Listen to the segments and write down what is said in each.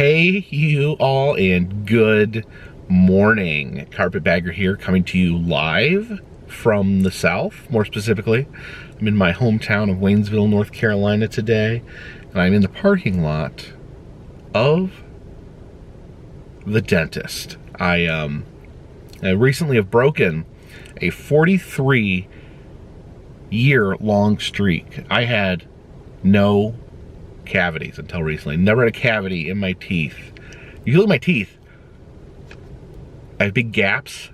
Hey, you all, and good morning. Carpetbagger here, coming to you live from the South, more specifically. I'm in my hometown of Waynesville, North Carolina today, and I'm in the parking lot of the dentist. I recently have broken a 43-year-long streak. I had no cavities until recently. Never had a cavity in my teeth. You look at my teeth, I have big gaps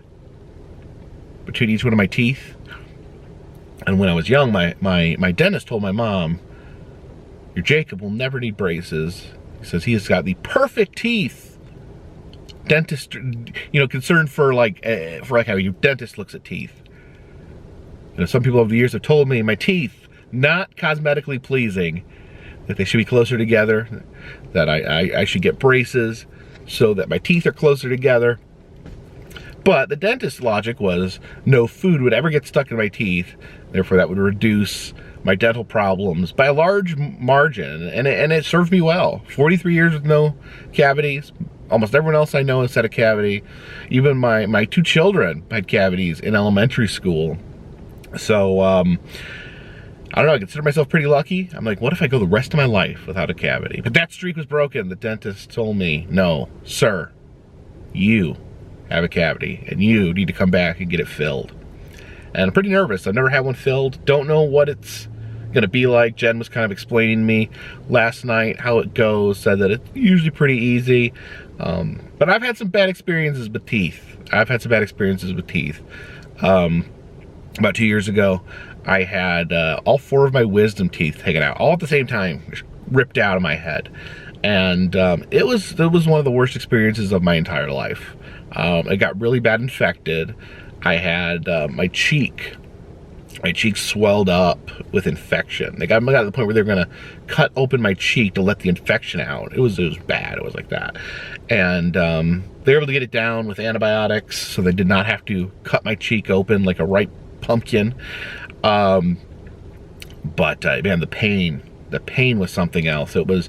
between each one of my teeth. And when I was young, my dentist told my mom, your Jacob will never need braces. He says he has got the perfect teeth. Dentist, concerned for how your dentist looks at teeth. Some people over the years have told me my teeth, not cosmetically pleasing, that they should be closer together, that I should get braces so that my teeth are closer together. But the dentist's logic was no food would ever get stuck in my teeth, therefore that would reduce my dental problems by a large margin, and it served me well. 43 years with no cavities. Almost everyone else I know has had a cavity. Even my two children had cavities in elementary school. So, I don't know, I consider myself pretty lucky. I'm like, what if I go the rest of my life without a cavity? But that streak was broken. The dentist told me, no, sir, you have a cavity and you need to come back and get it filled. And I'm pretty nervous. I've never had one filled. Don't know what it's gonna be like. Jen was kind of explaining to me last night how it goes, said that it's usually pretty easy. But I've had some bad experiences with teeth. About 2 years ago, I had all 4 of my wisdom teeth taken out, all at the same time, ripped out of my head. And it was one of the worst experiences of my entire life. It got really bad infected. I had my cheek swelled up with infection. They got to the point where they were gonna cut open my cheek to let the infection out. It was bad, it was like that. And they were able to get it down with antibiotics, so they did not have to cut my cheek open like a ripe pumpkin. But man, the pain was something else. It was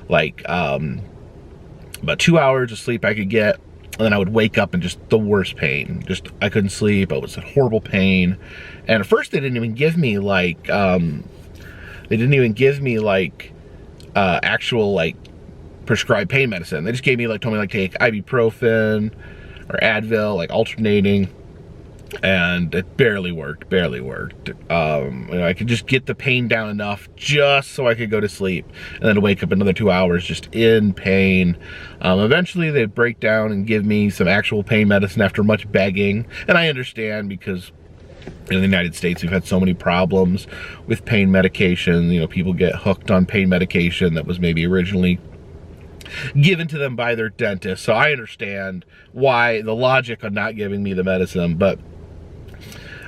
like about 2 hours of sleep I could get, and then I would wake up in just the worst pain. I couldn't sleep. I was in horrible pain. And at first they didn't even give me actual prescribed pain medicine. They just told me take ibuprofen or Advil, alternating. And it barely worked. I could just get the pain down enough just so I could go to sleep, and then wake up another 2 hours just in pain. Eventually they'd break down and give me some actual pain medicine after much begging. And I understand, because in the United States we've had so many problems with pain medication. People get hooked on pain medication that was maybe originally given to them by their dentist. So I understand why the logic on not giving me the medicine, but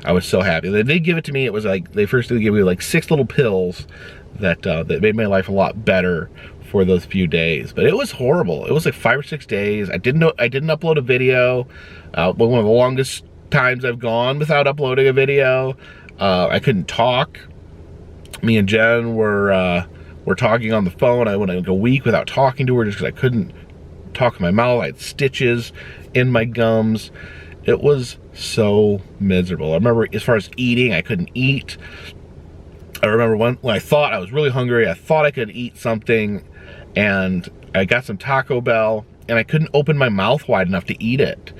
I was so happy. They did give it to me. It was they first did give me 6 little pills that made my life a lot better for those few days. But it was horrible. It was 5 or 6 days. I didn't upload a video. One of the longest times I've gone without uploading a video. I couldn't talk. Me and Jen were talking on the phone. I went a week without talking to her just because I couldn't talk with my mouth. I had stitches in my gums. It was so miserable. I remember, as far as eating, I couldn't eat. I remember when I thought I was really hungry, I thought I could eat something, and I got some Taco Bell, and I couldn't open my mouth wide enough to eat it.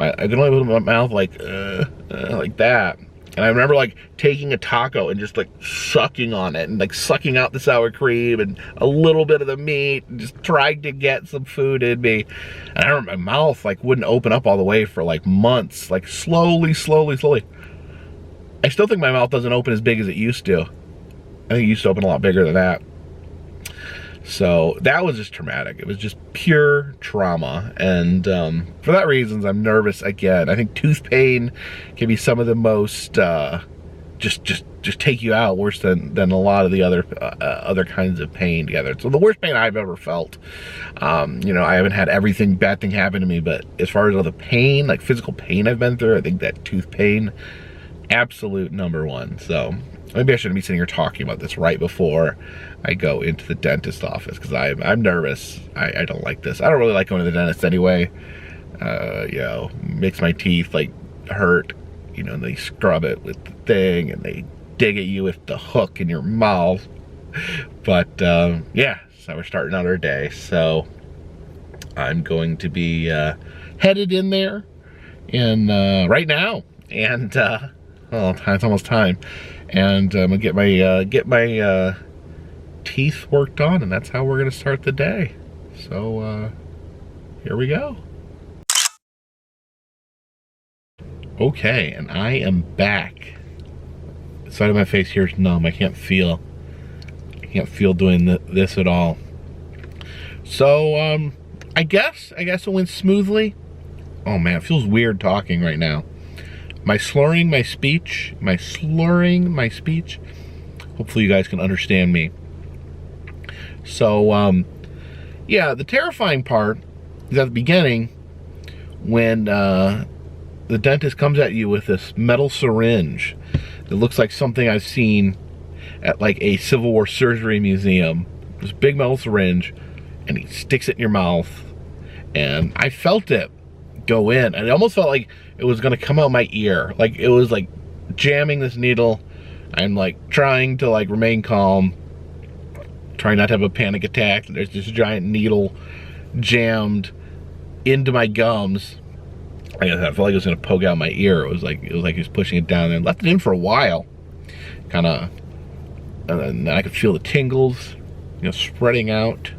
I could only open my mouth like that. And I remember taking a taco and just sucking on it and sucking out the sour cream and a little bit of the meat and just trying to get some food in me. And I remember my mouth wouldn't open up all the way for months, slowly. I still think my mouth doesn't open as big as it used to. I think it used to open a lot bigger than that. So that was just traumatic. It was just pure trauma. And for that reason, I'm nervous again. I think tooth pain can be some of the most, just take you out worse than a lot of the other kinds of pain together. So the worst pain I've ever felt. I haven't had everything bad thing happen to me, but as far as all the pain, physical pain I've been through, I think that tooth pain, absolute #1. So maybe I shouldn't be sitting here talking about this right before I go into the dentist office, because I'm nervous. I don't like this. I don't really like going to the dentist anyway. You know, makes my teeth like hurt. You know, and they scrub it with the thing, and they dig at you with the hook in your mouth. But yeah, so we're starting out our day. So I'm going to be headed in there, and right now, and oh, it's almost time, and I'm gonna get my teeth worked on, and that's how we're gonna start the day. So here we go. Okay, and I am back. The side of my face here is numb. I can't feel doing this at all. So I guess it went smoothly. Oh man, it feels weird talking right now. My slurring my speech. Hopefully you guys can understand me. So yeah, the terrifying part is at the beginning when the dentist comes at you with this metal syringe that looks like something I've seen at like a Civil War surgery museum. This big metal syringe, and he sticks it in your mouth, and I felt it go in, and it almost felt like it was gonna come out my ear. Like it was like jamming this needle. I'm like trying to like remain calm, trying not to have a panic attack. There's this giant needle jammed into my gums. I felt like it was gonna poke out my ear. It was like he was pushing it down there. Left it in for a while, kind of, and then I could feel the tingles, you know, spreading out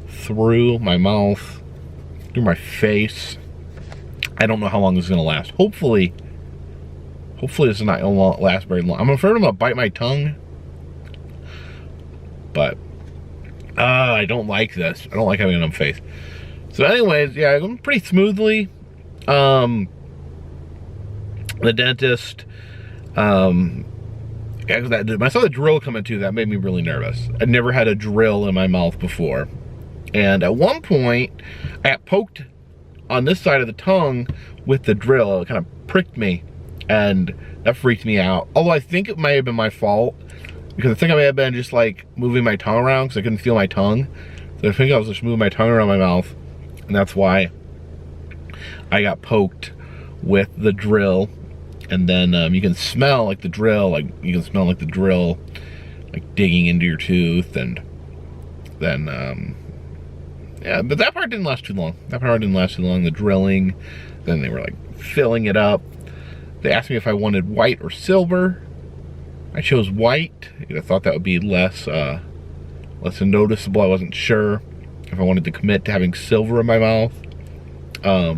through my mouth, through my face. I don't know how long this is gonna last. Hopefully this is not gonna last very long. I'm afraid I'm gonna bite my tongue, but I don't like this. I don't like having a numb face. So anyways, yeah, it went pretty smoothly. The dentist, when I saw the drill coming too, that made me really nervous. I'd never had a drill in my mouth before. And at one point, I got poked on this side of the tongue with the drill. It kind of pricked me, and that freaked me out. Although I think it might have been my fault, because I think I may have been just like moving my tongue around because I couldn't feel my tongue. So I think I was just moving my tongue around my mouth, and that's why I got poked with the drill. And then you can smell like the drill, like digging into your tooth, and then yeah, but that part didn't last too long. The drilling, then they were like filling it up. They asked me if I wanted white or silver. I chose white. I thought that would be less noticeable. I wasn't sure if I wanted to commit to having silver in my mouth. I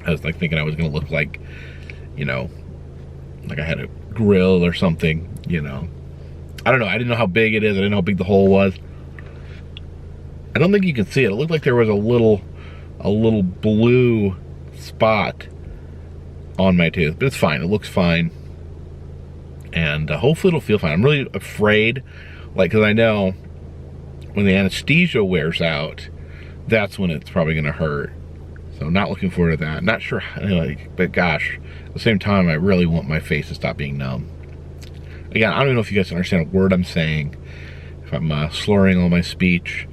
was like thinking I was gonna look like, you know, like I had a grill or something, you know. I don't know. I didn't know how big it is. I didn't know how big the hole was. I don't think you can see it. It looked like there was a little blue spot on my tooth, but it's fine. It looks fine, and hopefully it'll feel fine. I'm really afraid, like, because I know when the anesthesia wears out, that's when it's probably gonna hurt. So not looking forward to that. Not sure, like, but gosh, at the same time, I really want my face to stop being numb. Again, I don't even know if you guys understand a word I'm saying, if I'm slurring all my speech.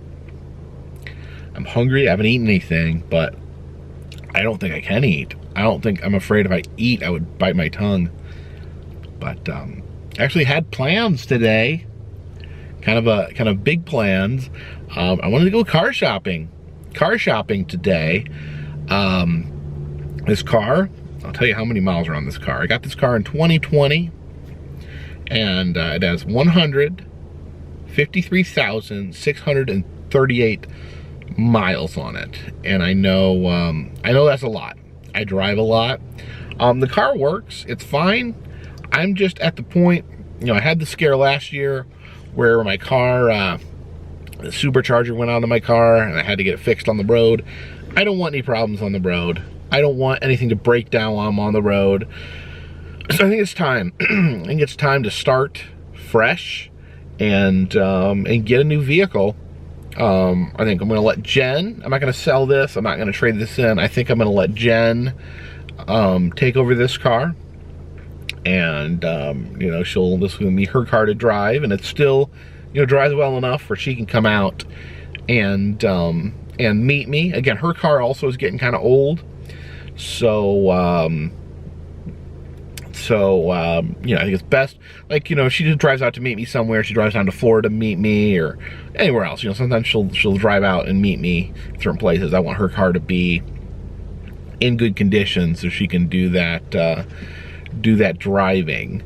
I'm hungry. I haven't eaten anything, but I don't think I can eat. I'm afraid if I eat, I would bite my tongue. But I actually had plans today, kind of big plans. I wanted to go car shopping today. This car, I'll tell you how many miles are on this car. I got this car in 2020, and it has 153,638 miles on it. And I know that's a lot. I drive a lot. The car works. It's fine. I'm just at the point, you know, I had the scare last year where my car, the supercharger went out of my car, and I had to get it fixed on the road. I don't want any problems on the road. I don't want anything to break down while I'm on the road. So I think it's time. I think it's time to start fresh and get a new vehicle. I think I'm gonna let Jen, I'm not gonna sell this, I'm not gonna trade this in. I think I'm gonna let Jen take over this car. And you know, this will be her car to drive, and it still, you know, drives well enough where she can come out and meet me. Again, her car also is getting kind of old, so you know, I think it's best, like, you know, she just drives out to meet me somewhere. She drives down to Florida to meet me, or anywhere else. You know, sometimes she'll drive out and meet me at certain places. I want her car to be in good condition so she can do that driving.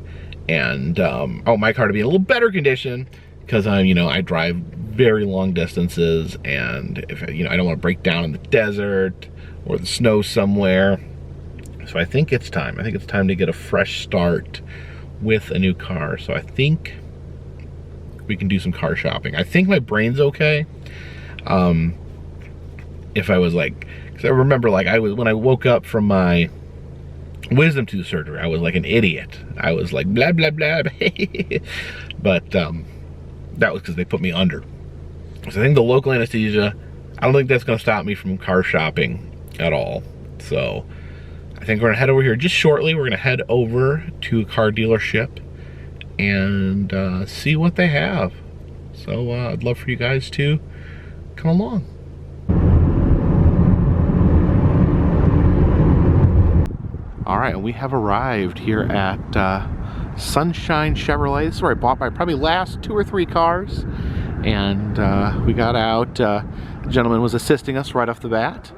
And oh, my car to be in a little better condition, because you know, I drive very long distances, and if you know, I don't want to break down in the desert or the snow somewhere. So I think it's time. I think it's time to get a fresh start with a new car. So I think we can do some car shopping. I think my brain's okay. If I was like, because I remember, like, when I woke up from my wisdom tooth surgery, I was like an idiot. I was like blah blah blah. But that was because they put me under. So I think the local anesthesia, I don't think that's going to stop me from car shopping at all. So I think we're gonna head over here just shortly. We're gonna head over to a car dealership and see what they have. So I'd love for you guys to come along. All right, and we have arrived here at Sunshine Chevrolet. This is where I bought my probably last 2 or 3 cars. And we got out. A gentleman was assisting us right off the bat.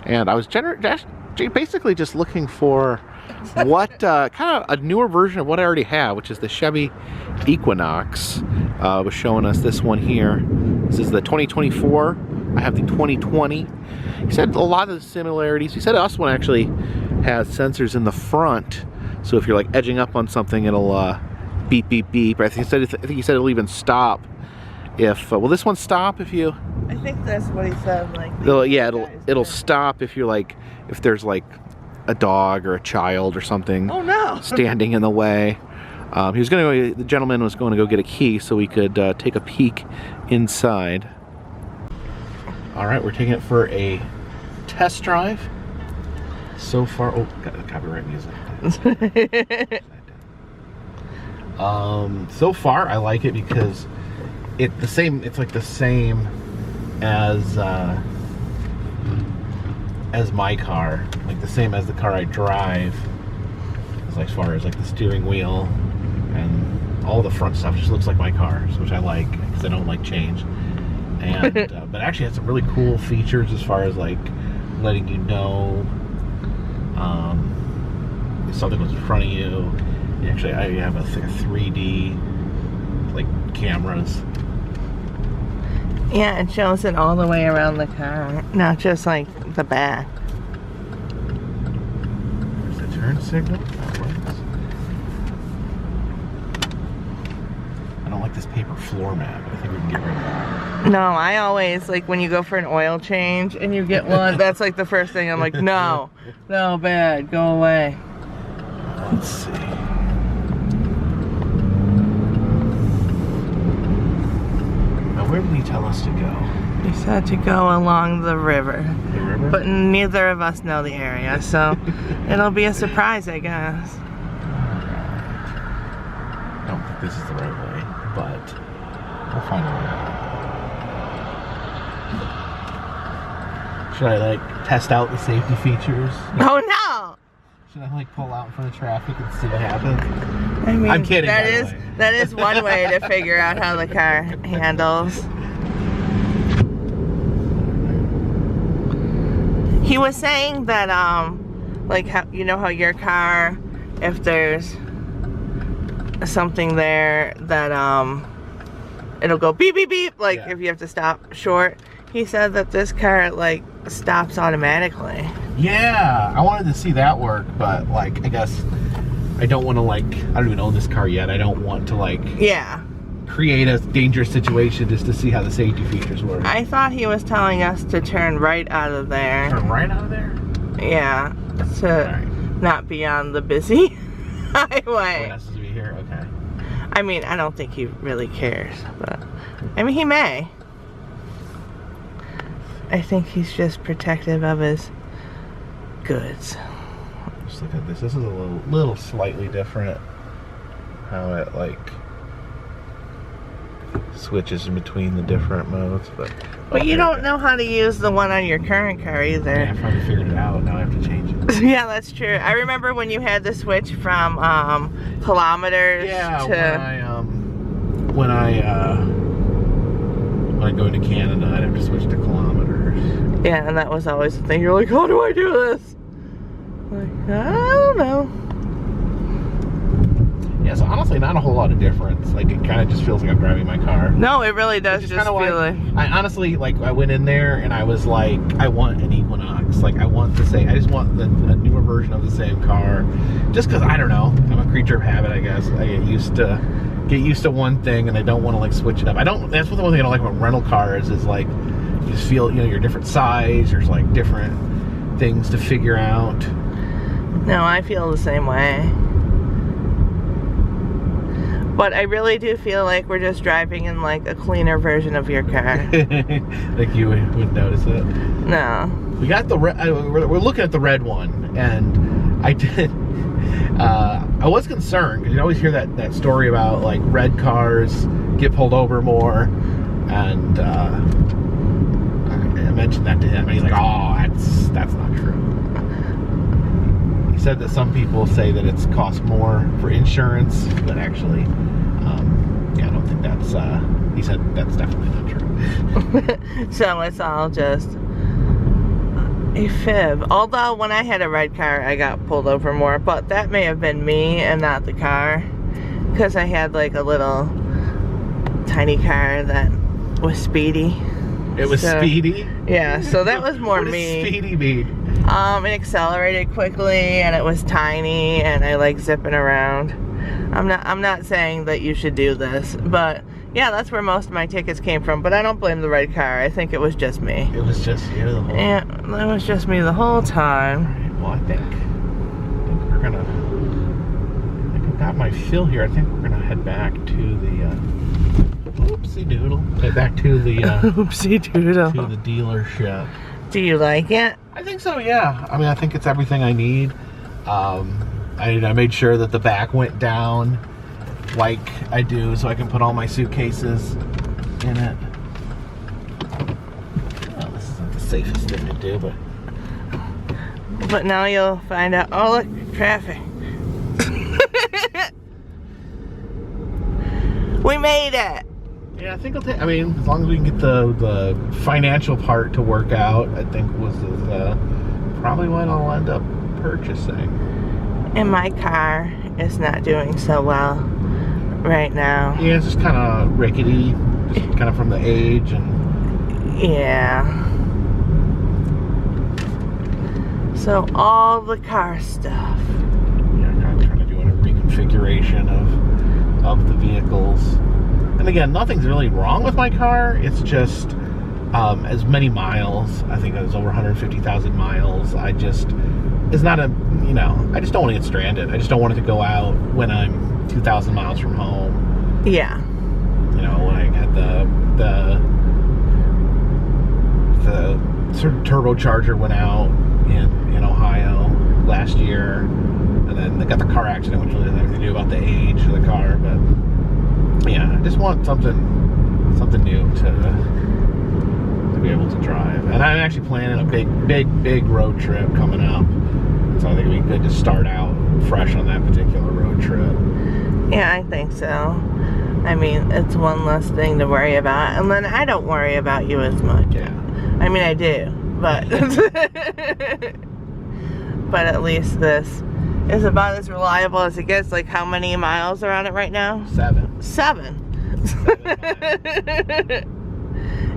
And I was basically just looking for what kind of a newer version of what I already have, which is the Chevy Equinox. Was showing us this one here. This is the 2024. I have the 2020. He said a lot of the similarities. He said this one actually has sensors in the front, so if you're like edging up on something, it'll beep beep beep. I think he said it'll even stop if will this one stop if you? I think that's what he said. Like, yeah, it'll stop if you're like, if there's like a dog or a child or something. Oh no! Standing in the way. He was gonna go. The gentleman was going to go get a key so we could take a peek inside. All right, we're taking it for a test drive. So far, oh, got the copyright music. So far, I like it because it's like the same as my car, like the same as the car I drive. As far as like the steering wheel and all the front stuff just looks like my car, which I like because I don't like change. And but actually, it has some really cool features as far as like letting you know if something was in front of you. Actually, I have a 3D like cameras. Yeah, it shows it all the way around the car, not just like the back. There's the turn signal. That works. I don't like this paper floor mat, but I think we can get rid of that. No, I always, like, when you go for an oil change and you get one, that's like the first thing I'm like, no, no, bad, go away. Let's see. Now, where did he tell us to go? He said to go along the river. The river? But neither of us know the area, so it'll be a surprise, I guess. I don't think this is the right way, but we'll find a way. Should I like test out the safety features? Oh no! Should I like pull out in front of traffic and see what happens? I mean, I'm kidding. That is one way to figure out how the car handles. He was saying that like how, you know how your car, if there's something there that it'll go beep beep beep, like if you have to stop short. He said that this car like stops automatically. Yeah, I wanted to see that work, but like I guess I don't want to like, I don't even own this car yet. I don't want to like create a dangerous situation just to see how the safety features work. I thought he was telling us to turn right out of there. Turn right out of there? Yeah, to not be on the busy highway. Oh, it has to be here? Okay. I mean, I don't think he really cares, but I mean, he may. I think he's just protective of his goods. Just look at this. This is a little slightly different. How it like switches in between the different modes, but you don't know how to use the one on your current car either. Yeah, I finally figured it out. Now I have to change it. Yeah, that's true. I remember when you had to switch from kilometers to when I go into Canada, I'd have to switch to kilometers. Yeah, and that was always the thing. You're like, how do I do this? Like, I don't know. Yeah, so honestly, not a whole lot of difference. Like, it kind of just feels like I'm driving my car. No, it really does just feel like... I honestly, like, I went in there and I was like, I want an Equinox. Like, I just want a newer version of the same car. Just because, I don't know, I'm a creature of habit, I guess. I get used to one thing and I don't want to, like, switch it up. That's the one thing I don't like about rental cars is, like, you just feel, you know, you're different size. There's, like, different things to figure out. No, I feel the same way. But I really do feel like we're just driving in like a cleaner version of your car. Like you would notice it? No. We got the red, we're looking at the red one, and I did, I was concerned, because you always hear that story about like red cars get pulled over more, and I mentioned that to him, and he's like, oh, that's not true. He said that some people say that it's cost more for insurance, but actually, yeah, I don't think that's, he said that's definitely not true. So it's all just a fib. Although when I had a red car, I got pulled over more, but that may have been me and not the car, because I had like a little tiny car that was speedy. It was speedy? Yeah, so that was more what me. What does speedy mean? It accelerated quickly and it was tiny and I like zipping around. I'm not saying that you should do this, but yeah, that's where most of my tickets came from. But I don't blame the red car. I think it was just me. It was just you the whole time. Yeah, that was just me the whole time. Right, well, I think we're gonna. I think I got my fill here. I think we're gonna head back to the. Oopsie doodle. Head back to the. Oopsie doodle. To the dealership. Do you like it? I think so. Yeah. I mean, I think it's everything I need. I made sure that the back went down like I do, so I can put all my suitcases in it. Well, this isn't the safest thing to do, but now you'll find out. Oh, look, traffic. We made it. Yeah, I think it'll take. I mean, as long as we can get the financial part to work out, I think was probably what I'll end up purchasing. And my car is not doing so well right now. Yeah, it's just kind of rickety, just kind of from the age and. Yeah. So all the car stuff. Yeah, kind of trying to do a reconfiguration of the vehicles. And again, nothing's really wrong with my car. It's just as many miles. I think it was over 150,000 miles. It's not a, I just don't want to get stranded. I just don't want it to go out when I'm 2,000 miles from home. Yeah. When I had the sort of turbocharger went out in Ohio last year, and then they got the car accident, which really has nothing to do about the age of the car, but yeah, I just want something new to be able to drive. And I'm actually planning a big road trip coming up, so I think it'd be good to start out fresh on that particular road trip. Yeah, I think so. I mean, it's one less thing to worry about, and then I don't worry about you as much. Yeah. I mean, I do, but but at least this is about as reliable as it gets. Like, how many miles are on it right now? 7. 7.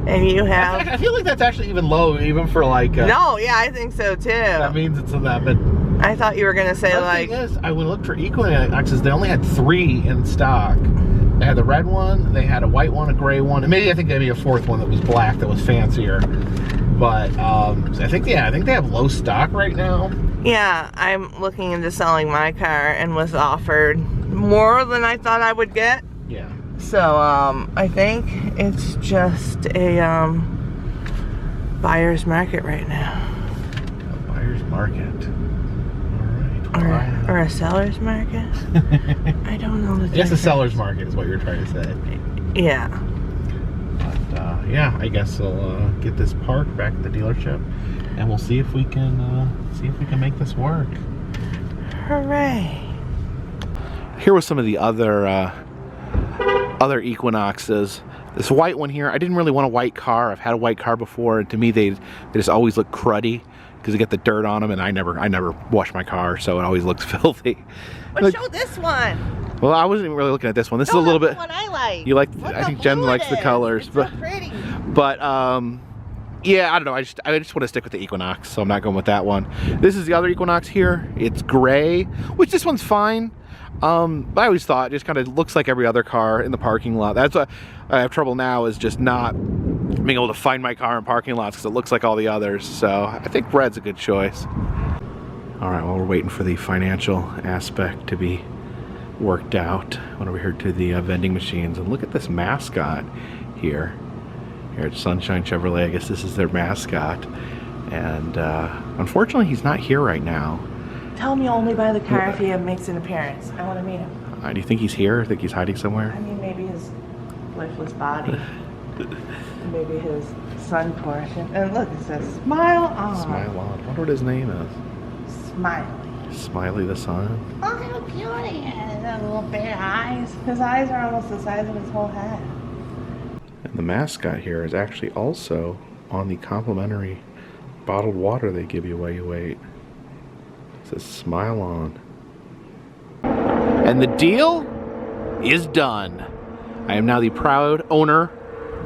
And you have... I feel like that's actually even low, even for like... no, yeah, I think so too. That means it's that, but... I thought you were going to say like... The thing is, I would look for Equinoxes, they only had 3 in stock. They had the red one, they had a white one, a gray one, and maybe a 4th one that was black that was fancier. But I think they have low stock right now. Yeah, I'm looking into selling my car and was offered more than I thought I would get. Yeah. So I think it's just a buyer's market right now. A buyer's market. All right. Or a seller's market? I don't know the difference. Yes, a seller's market is what you're trying to say. Yeah. But yeah, I guess I'll get this parked back at the dealership, and we'll see if we can make this work. Hooray! Here was some of the other Equinoxes. This white one here, I didn't really want a white car. I've had a white car before, and to me they just always look cruddy because they get the dirt on them, and I never wash my car, so it always looks filthy. But show this one. Well, I wasn't even really looking at this one. This is a little bit. The one I like. You like? I think Jen likes the colors, it's so pretty. But yeah, I don't know. I just want to stick with the Equinox, so I'm not going with that one. This is the other Equinox here. It's gray, which this one's fine. But I always thought it just kind of looks like every other car in the parking lot. That's what I have trouble now, is just not being able to find my car in parking lots because it looks like all the others. So I think red's a good choice. All right, well, we're waiting for the financial aspect to be worked out. I went over here to the vending machines, and look at this mascot here. Here at Sunshine Chevrolet, I guess this is their mascot. And unfortunately, he's not here right now. Tell me only buy the car if he makes an appearance. I want to meet him. Do you think he's here? Think he's hiding somewhere? I mean, maybe his lifeless body. Maybe his sun portion. And look, it says smile on. Smile on. I wonder what his name is. Smiley. Smiley the Sun. Oh, how cute he is. Those little big eyes. His eyes are almost the size of his whole head. And the mascot here is actually also on the complimentary bottled water they give you while you wait. It says smile on. And the deal is done. I am now the proud owner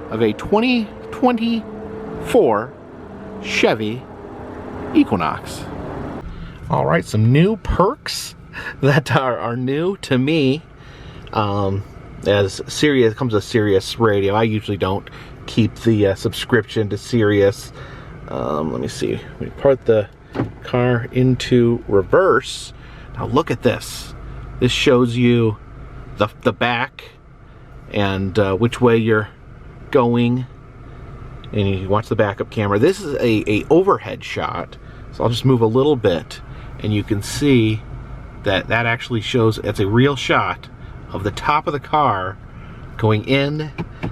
of a 2024 Chevy Equinox. All right, some new perks that are new to me. As Sirius comes with Sirius Radio, I usually don't keep the subscription to Sirius. Let me see. We part the car into reverse. Now look at this. This shows you the back and which way you're going, and you watch the backup camera. This is a overhead shot, so I'll just move a little bit, and you can see that actually shows it's a real shot of the top of the car going in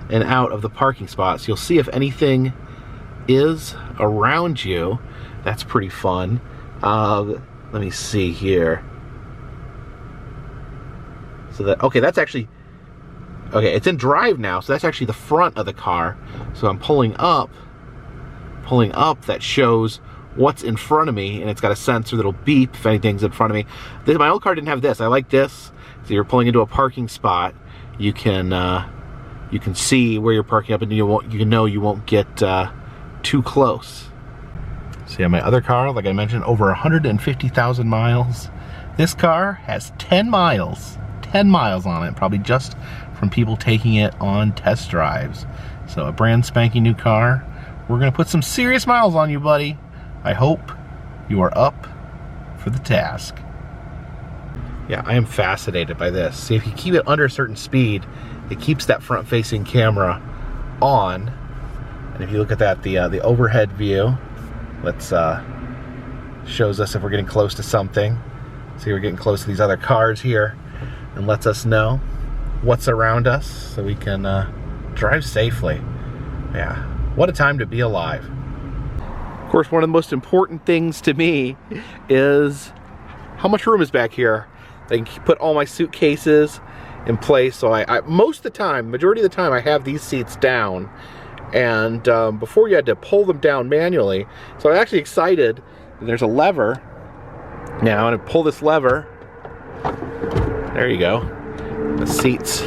and out of the parking spots. You'll see if anything is around you. That's pretty fun. Let me see here. So that, okay, that's actually, okay, it's in drive now, so that's actually the front of the car. So I'm pulling up, that shows what's in front of me, and it's got a sensor that'll beep if anything's in front of me. My old car didn't have this. I like this. So you're pulling into a parking spot, you can see where you're parking up, and you know you won't get too close. So yeah, my other car, like I mentioned, over 150,000 miles. This car has 10 miles on it, probably just from people taking it on test drives. So a brand spanking new car. We're gonna put some serious miles on you, buddy. I hope you are up for the task. Yeah, I am fascinated by this. See, if you keep it under a certain speed, it keeps that front-facing camera on. And if you look at that, the overhead view, shows us if we're getting close to something. See, we're getting close to these other cars here, and lets us know what's around us so we can drive safely. Yeah, what a time to be alive. Of course, one of the most important things to me is how much room is back here. I can put all my suitcases in place. So I most of the time, majority of the time, I have these seats down. And before you had to pull them down manually. So I'm actually excited. There's a lever. Now I'm gonna pull this lever. There you go. The seats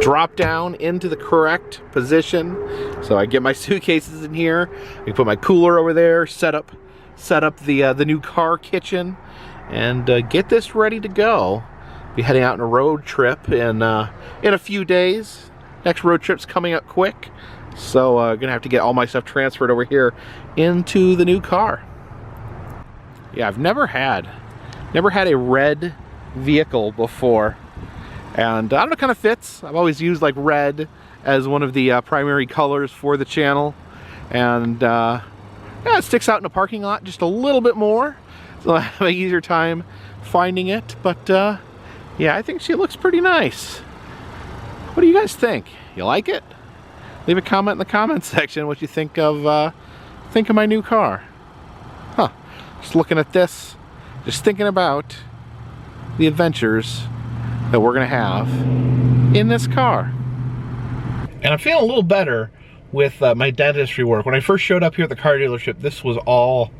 drop down into the correct position. So I get my suitcases in here. I can put my cooler over there, set up the new car kitchen, and get this ready to go. Be heading out on a road trip in a few days. Next road trip's coming up quick. So gonna have to get all my stuff transferred over here into the new car. Yeah, I've never had a red vehicle before, and I don't know, it kind of fits. I've always used like red as one of the primary colors for the channel, and yeah, it sticks out in a parking lot just a little bit more. So I'll have an easier time finding it. But yeah, I think she looks pretty nice. What do you guys think? You like it? Leave a comment in the comments section what you think of my new car. Huh. Just looking at this, just thinking about the adventures that we're gonna have in this car. And I'm feeling a little better with my dentistry work. When I first showed up here at the car dealership, this was all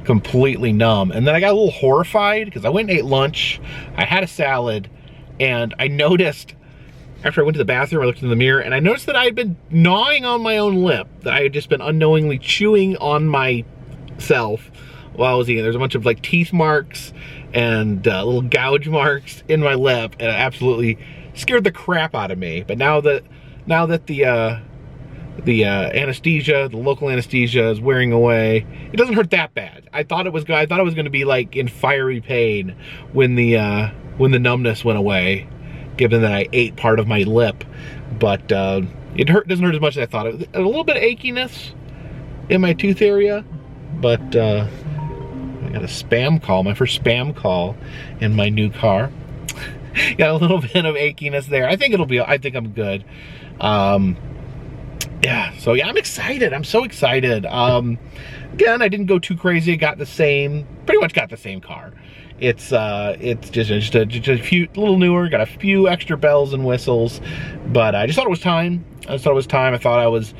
completely numb. And then I got a little horrified because I went and ate lunch, I had a salad, and I noticed, after I went to the bathroom, I looked in the mirror, and I noticed that I had been gnawing on my own lip, that I had just been unknowingly chewing on myself while I was eating. There's a bunch of like teeth marks and little gouge marks in my lip, and it absolutely scared the crap out of me. But now that the anesthesia, the local anesthesia, is wearing away, it doesn't hurt that bad. I thought it was going to be like in fiery pain when the numbness went away, given that I ate part of my lip. But it doesn't hurt as much as I thought. A little bit of achiness in my tooth area, but I got a spam call, my first spam call in my new car. Got a little bit of achiness there. I think I'm good. Yeah, so yeah, I'm excited. I'm so excited. Again, I didn't go too crazy. I got pretty much got the same car. It's just a few, a little newer, got a few extra bells and whistles, but I just thought it was time. I thought I was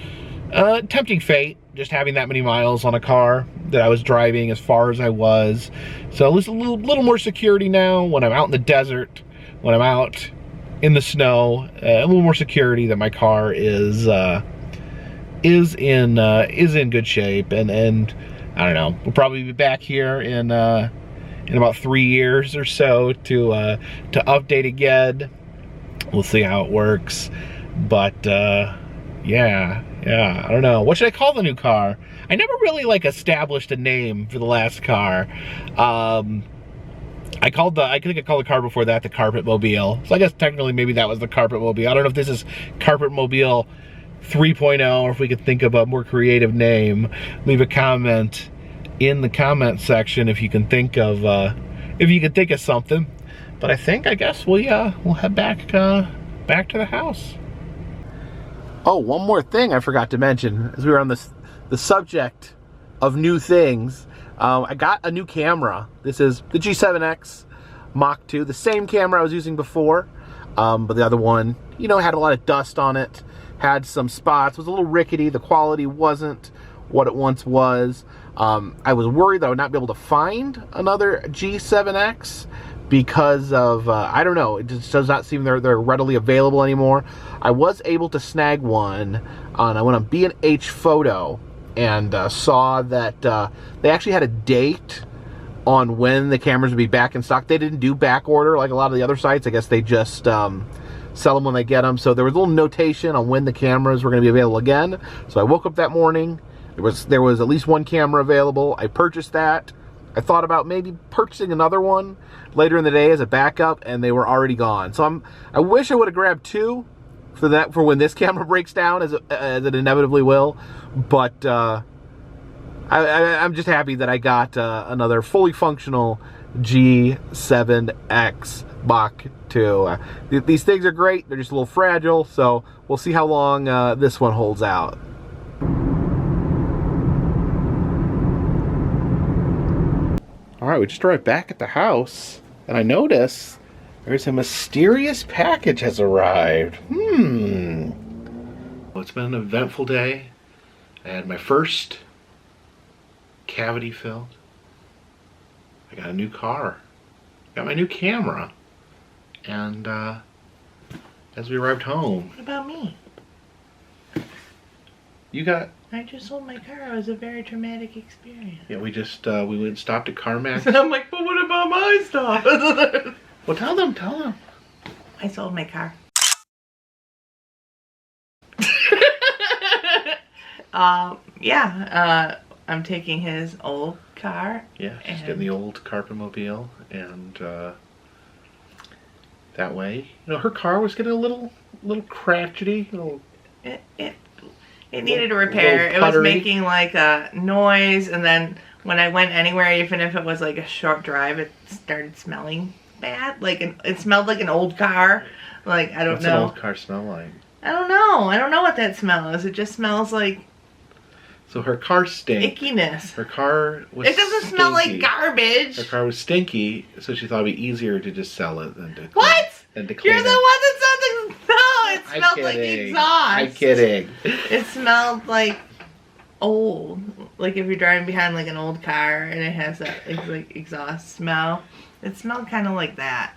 tempting fate, just having that many miles on a car that I was driving as far as I was. So at least a little more security now when I'm out in the desert, when I'm out in the snow, a little more security that my car is in good shape, and I don't know, we'll probably be back here in about 3 years or so to update again. We'll see how it works, but yeah, I don't know. What should I call the new car? I never really like established a name for the last car. I think I called the car before that the Carpetmobile. So I guess technically maybe that was the Carpetmobile. I don't know if this is Carpetmobile 3.0 or if we could think of a more creative name. Leave a comment in the comment section if you can think of something. But I guess we'll head back to the house. Oh, one more thing I forgot to mention as we were on the subject of new things. I got a new camera. This is the G7X Mach 2, the same camera I was using before, but the other one, had a lot of dust on it, had some spots, was a little rickety. The quality wasn't what it once was. I was worried that I would not be able to find another G7X because of, I don't know, it just does not seem they're readily available anymore. I was able to snag one I went on B&H Photo, and saw that they actually had a date on when the cameras would be back in stock. They didn't do back order like a lot of the other sites. I guess they just sell them when they get them. So there was a little notation on when the cameras were going to be available again. So I woke up that morning. There was at least one camera available. I purchased that. I thought about maybe purchasing another one later in the day as a backup, and they were already gone. So I wish I would have grabbed two for when this camera breaks down, as it inevitably will. But I'm just happy that I got another fully functional G7X Mach 2. These things are great. They're just a little fragile, so we'll see how long this one holds out. All right, we just arrived back at the house, and I notice there's a mysterious package has arrived. Well, it's been an eventful day. I had my first cavity filled. I got a new car. Got my new camera. And as we arrived home. What about me? You got... I just sold my car. It was a very traumatic experience. Yeah, we just we went and stopped at CarMax. And I'm like, but what about my stuff? Well, tell them. I sold my car. I'm taking his old car. Yeah, she's getting the old Carpetmobile, and that way, her car was getting a little crotchety. It needed a repair. It was making like a noise, and then when I went anywhere, even if it was like a short drive, it started smelling bad. Like it smelled like an old car. Like I don't What's know. an old car smell like? I don't know. I don't know what that smell is. It just smells like. So her car stinks. Ickiness. Her car was. It doesn't smell like garbage. Her car was stinky, so she thought it'd be easier to just sell it than to. What? Than to clean You're the one that said the. No, it smelled like exhaust. I'm kidding. It smelled like old. Like if you're driving behind like an old car and it has that like exhaust smell. It smelled kind of like that.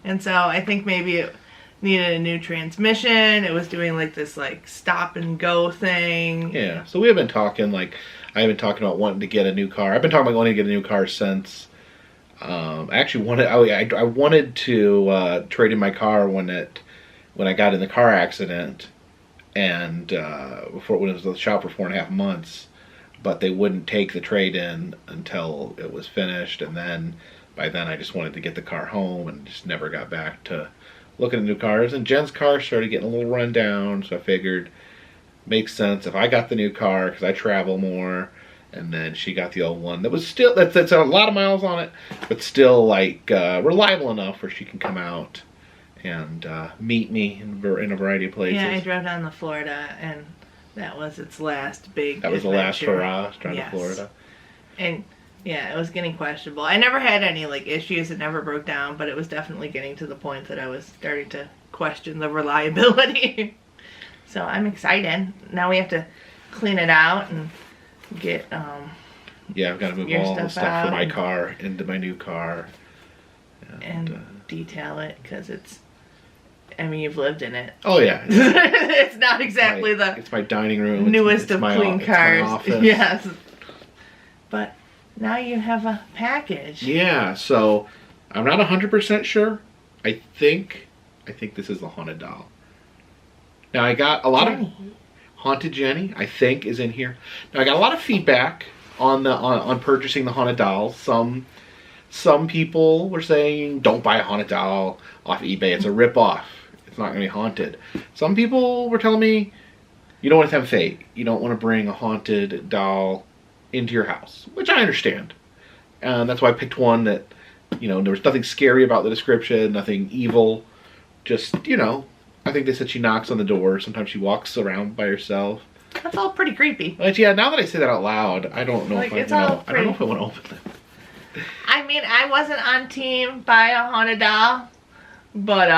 And so I think maybe it needed a new transmission. It was doing like this like stop and go thing. Yeah. So we have been talking like I've been talking about wanting to get a new car. I've been talking about wanting to get a new car since I actually wanted I wanted to trade in my car when I got in the car accident and when it was at the shop for 4.5 months, but they wouldn't take the trade in until it was finished, and then by then I just wanted to get the car home and just never got back to looking at new cars. And Jen's car started getting a little run down, so I figured makes sense if I got the new car because I travel more, and then she got the old one that was still that's a lot of miles on it, but still like reliable enough where she can come out and meet me in a variety of places. Yeah, I drove down to Florida, and that was its last big That was adventure. the last hurrah, driving to Florida. And yeah, it was getting questionable. I never had any like issues. It never broke down, but it was definitely getting to the point that I was starting to question the reliability. So I'm excited. Now we have to clean it out and get yeah, I've got to move all the stuff from my car into my new car and detail it because it's. I mean, you've lived in it. Oh yeah, it's not exactly it's my dining room. Newest of clean cars. It's my office. Yes, but now you have a package. Yeah, so I'm not 100% sure. I think this is the haunted doll. Now I got a lot of haunted Jenny. I think is in here. Now I got a lot of feedback on purchasing the haunted dolls. Some people were saying don't buy a haunted doll off eBay. It's a rip-off. It's not going to be haunted. Some people were telling me you don't want to have fate. You don't want to bring a haunted doll into your house, which I understand. And that's why I picked one that, you know, there was nothing scary about the description, nothing evil. Just, you know, I think they said she knocks on the door. Sometimes she walks around by herself. That's all pretty creepy. But yeah, now that I say that out loud, I don't know like, if I want to open it. I mean, I wasn't on team buy a haunted doll, but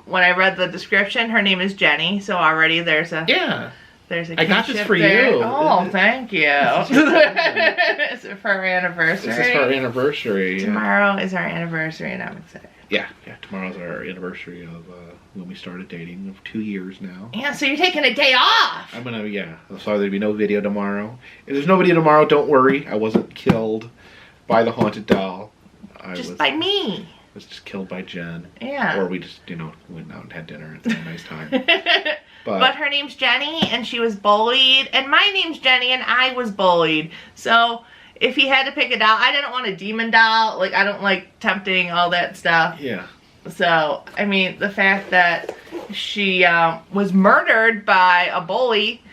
when I read the description, her name is Jenny, so already there's a I got this for there. you. Oh, thank you. Is it for our anniversary? This is for our anniversary. Tomorrow is our anniversary, and I'm excited. Yeah, tomorrow's our anniversary of when we started dating of 2 years now. Yeah, so you're taking a day off. I'm gonna, sorry there'll be no video tomorrow. If there's no video tomorrow, don't worry. I wasn't killed by the haunted doll. By me. I was just killed by Jen. Yeah. Or we just, went out and had dinner and had a nice time. But her name's Jenny, and she was bullied, and my name's Jenny, and I was bullied. So if he had to pick a doll, I didn't want a demon doll. Like, I don't like tempting, all that stuff. Yeah. So, I mean, the fact that she was murdered by a bully,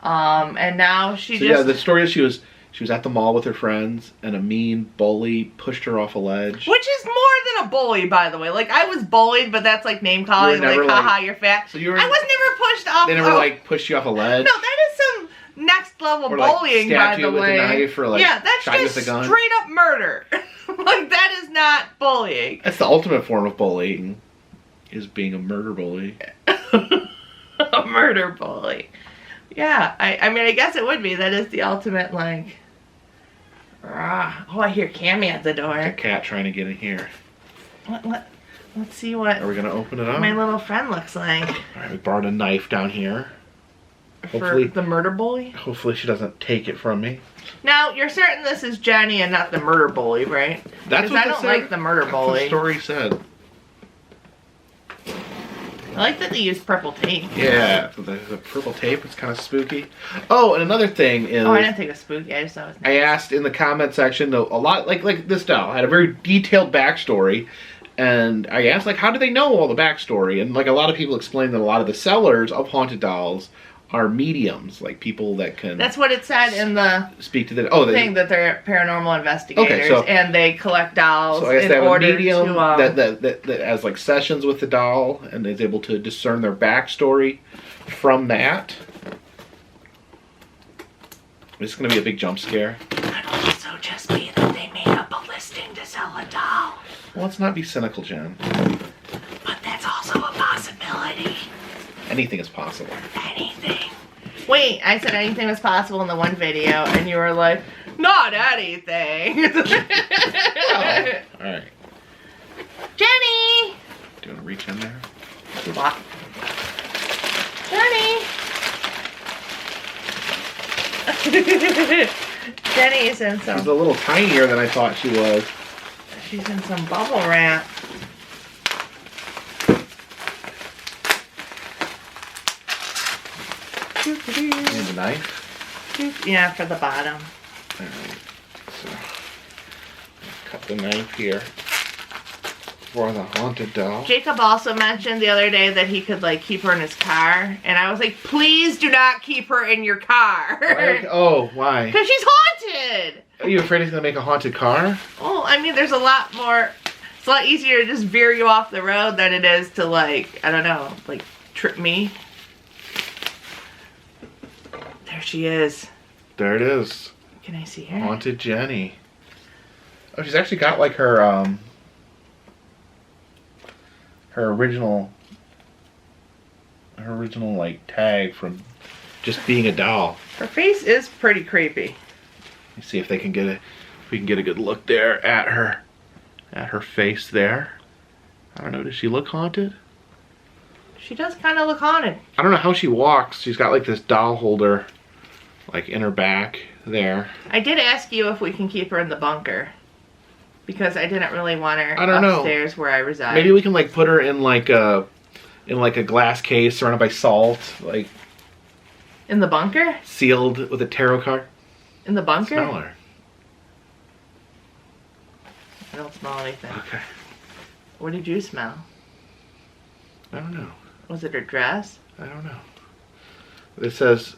and now yeah, the story is she was at the mall with her friends, and a mean bully pushed her off a ledge. Which is more than a bully, by the way. Like, I was bullied, but that's like name calling. Like, haha, you're fat. So I was never pushed off. They never like pushed you off a ledge. No, that is some next level bullying, by the way. With a knife or, like, yeah, that's just straight up murder. Like, that is not bullying. That's the ultimate form of bullying, is being a murder bully. A murder bully. Yeah, I mean, I guess it would be. That is the ultimate, like. Oh, I hear Cameo at the door. A cat trying to get in here. Let's see what. Are we gonna open it up? My little friend looks like. All right, we borrowed a knife down here. Hopefully, for the murder bully. Hopefully, she doesn't take it from me. Now, you're certain this is Jenny and not the murder bully, right? That's what I don't like the murder bully. That's what the story said. I like that they used purple tape. Yeah, the purple tape is kind of spooky. Oh, and another thing is... Oh, I didn't think it was spooky. I just thought it was nice. I asked in the comment section, a lot, like this doll had a very detailed backstory. And I asked, like, how do they know all the backstory? And, like, a lot of people explained that a lot of the sellers of haunted dolls are mediums, like people that can. That's what it said in the speak to the thing that they're paranormal investigators, so, and they collect dolls so I guess in they have order a medium to that has like sessions with the doll and is able to discern their backstory from that. This is going to be a big jump scare. Could also just be that they made up a listing to sell a doll. Well, let's not be cynical, Jen. But that's also a possibility. Anything is possible. Anything. Wait, I said anything was possible in the one video, and you were like, not anything. Oh, all right. Jenny! Do you want to reach in there? What? Jenny! Jenny is in some... She's a little tinier than I thought she was. She's in some bubble wrap. Need a knife? Yeah, for the bottom. Alright, so cut the knife here for the haunted doll. Jacob also mentioned the other day that he could like keep her in his car, and I was like, please do not keep her in your car. Oh, why? Because she's haunted. Are you afraid he's gonna make a haunted car? Oh, I mean, there's a lot more. It's a lot easier to just veer you off the road than it is to like, I don't know, like trip me. There she is. There it is. Can I see her? Haunted Jenny. Oh, she's actually got like her original like tag from just being a doll. Her face is pretty creepy. Let me see if they can get if we can get a good look there at her face there. I don't know, does she look haunted? She does kind of look haunted. I don't know how she walks. She's got like this doll holder like in her back there. I did ask you if we can keep her in the bunker, because I didn't really want her upstairs where I reside. Maybe we can like put her in like a glass case surrounded by salt, like in the bunker? Sealed with a tarot card. In the bunker? Smell her. I don't smell anything. Okay. What did you smell? I don't know. Was it her dress? I don't know. It says,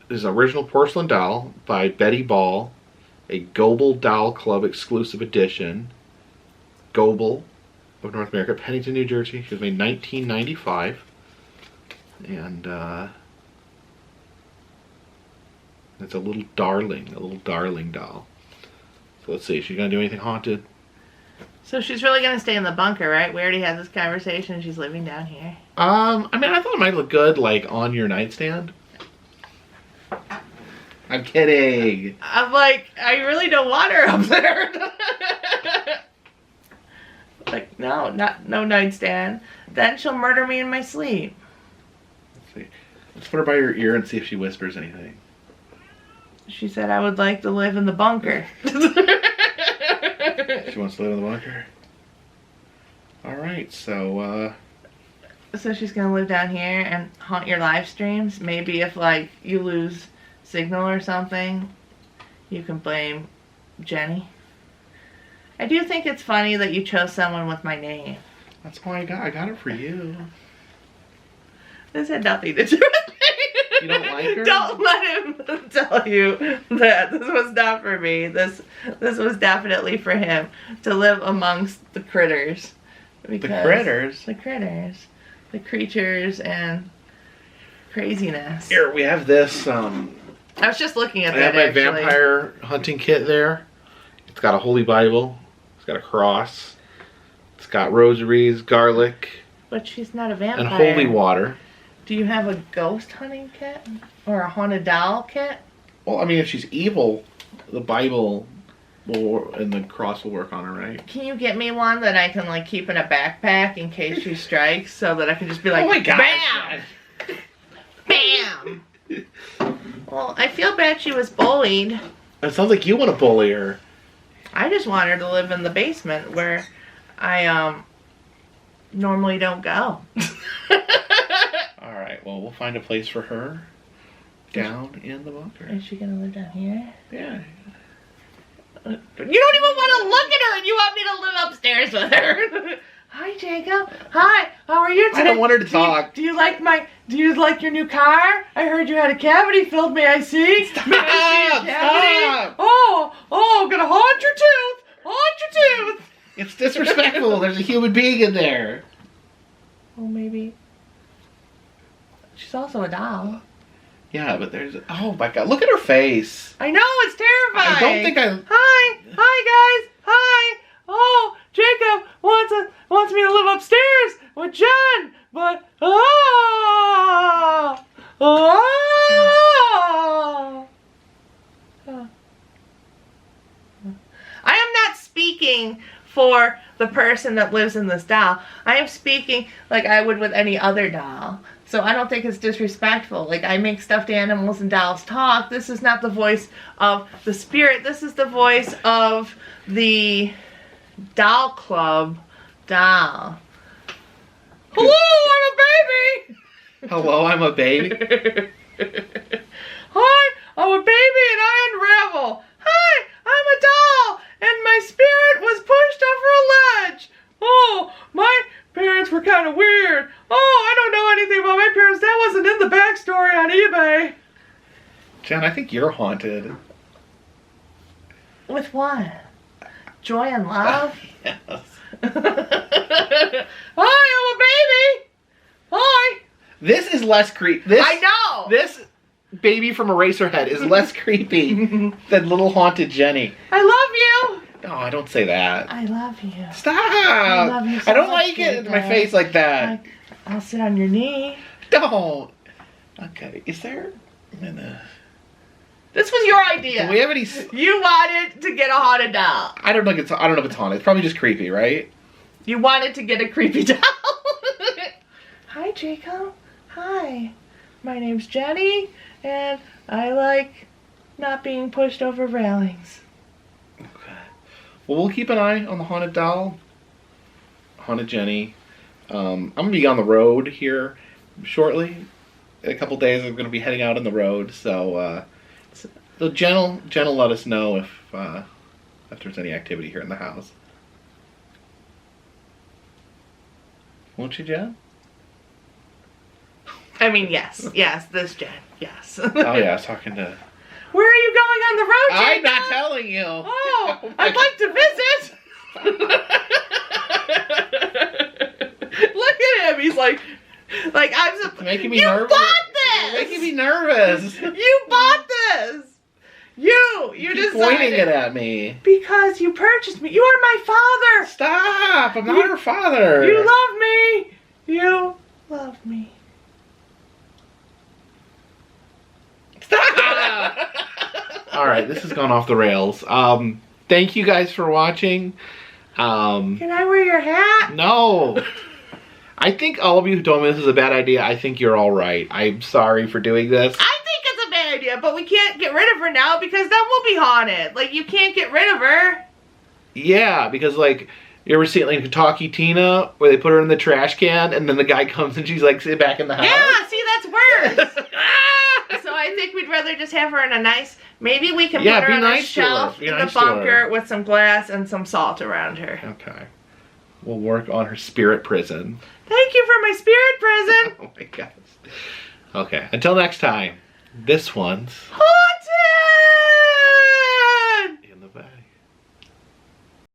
this is original porcelain doll by Betty Ball, a Goebel Doll Club exclusive edition. Goebel of North America, Pennington, New Jersey. She was made in 1995. And it's a little darling doll. So let's see, is she gonna do anything haunted? So she's really gonna stay in the bunker, right? We already had this conversation. She's living down here. I mean, I thought it might look good, like, on your nightstand. I'm kidding. I'm like, I really don't want her up there. Like, no nightstand. Then she'll murder me in my sleep. Let's see. Let's put her by your ear and see if she whispers anything. She said I would like to live in the bunker. She wants to live in the bunker. Alright, so, So she's gonna live down here and haunt your live streams? Maybe if, like, you lose signal or something, you can blame Jenny. I do think it's funny that you chose someone with my name. That's why I got it for you. This had nothing to do with me. You don't like her? Don't let him tell you that this was not for me. This was definitely for him to live amongst the critters. The critters? The critters. The creatures and craziness. Here, we have this, I was just looking at I that, have my vampire hunting kit there. It's got a holy Bible. It's got a cross. It's got rosaries, garlic. But she's not a vampire. And holy water. Do you have a ghost hunting kit? Or a haunted doll kit? Well, I mean, if she's evil, the Bible and the cross will work on her, right? Can you get me one that I can, like, keep in a backpack in case she strikes, so that I can just be like, oh my God. BAM! BAM! Well, I feel bad she was bullied. It sounds like you want to bully her. I just want her to live in the basement where I normally don't go. Alright, well, we'll find a place for her down in the bunker. Is she gonna live down here? Yeah. You don't even want to look at her and you want me to live upstairs with her. Hi, Jacob. Hi. How are you today? I don't want her to talk. Do you like your new car? I heard you had a cavity filled. May I see? Stop, May I see your cavity? stop. Oh, gonna haunt your tooth. Haunt your tooth. It's disrespectful. There's a human being in there. Well, maybe. She's also a doll. Yeah, but there's... Oh, my God. Look at her face. I know, it's terrifying. I don't think I... Hi, guys. Hi. Oh, Jacob wants me to live upstairs with John, but... I am not speaking for the person that lives in this doll. I am speaking like I would with any other doll. So I don't think it's disrespectful. Like, I make stuffed animals and dolls talk. This is not the voice of the spirit. This is the voice of the doll club doll. Hello, I'm a baby! Hello, I'm a baby. Hi, I'm a baby and I unravel. Hi, I'm a doll and my spirit was pushed over a ledge. Oh, my parents were kind of weird. Oh, I don't know anything about my parents. That wasn't in the backstory on eBay. John, I think you're haunted. With what? Joy and love? Yes. Hi, I'm a baby. Hi. This is less creepy. I know. This baby from Eraserhead is less creepy than little haunted Jenny. I love you. No, I don't say that. I love you. Stop! I love you so I don't much, like it in my Jacob. face like that. I'll sit on your knee. Don't. Okay, is there... This was your idea. Do we have any... You wanted to get a haunted doll. I don't know if it's haunted. It's probably just creepy, right? You wanted to get a creepy doll. Hi, Jacob. Hi. My name's Jenny, and I like not being pushed over railings. Okay. Well, we'll keep an eye on the haunted doll. Haunted Jenny. I'm going to be on the road here shortly. In a couple days, I'm going to be heading out on the road, so Jen will let us know if there's any activity here in the house. Won't you, Jen? I mean, yes. Yes, this Jen. Yes. Oh, yeah, I was talking to... Where are you going on the road, I'm Jacob? not telling you. Oh, I'd like to visit. Look at him. He's like I'm It's making me you nervous. bought this. It's making me nervous. You bought this. You Keep decided. pointing it at me. Because you purchased me. You are my father. Stop! I'm not her father. You love me. You love me. Stop! All right, this has gone off the rails. Thank you guys for watching. Can I wear your hat? No. I think all of you who told me this is a bad idea, I think you're all right. I'm sorry for doing this. I think it's a bad idea, but we can't get rid of her now because then we'll be haunted. Like, you can't get rid of her. Yeah, because like, you ever seen like Kentucky Tina, where they put her in the trash can, and then the guy comes and she's like, sit back in the house? Yeah, see, that's worse. So I think we'd rather just have her in a nice, maybe we can put her on a shelf in the bunker with some glass and some salt around her. Okay. We'll work on her spirit prison. Thank you for my spirit prison. Oh my gosh. Okay, until next time, this one's... Haunted!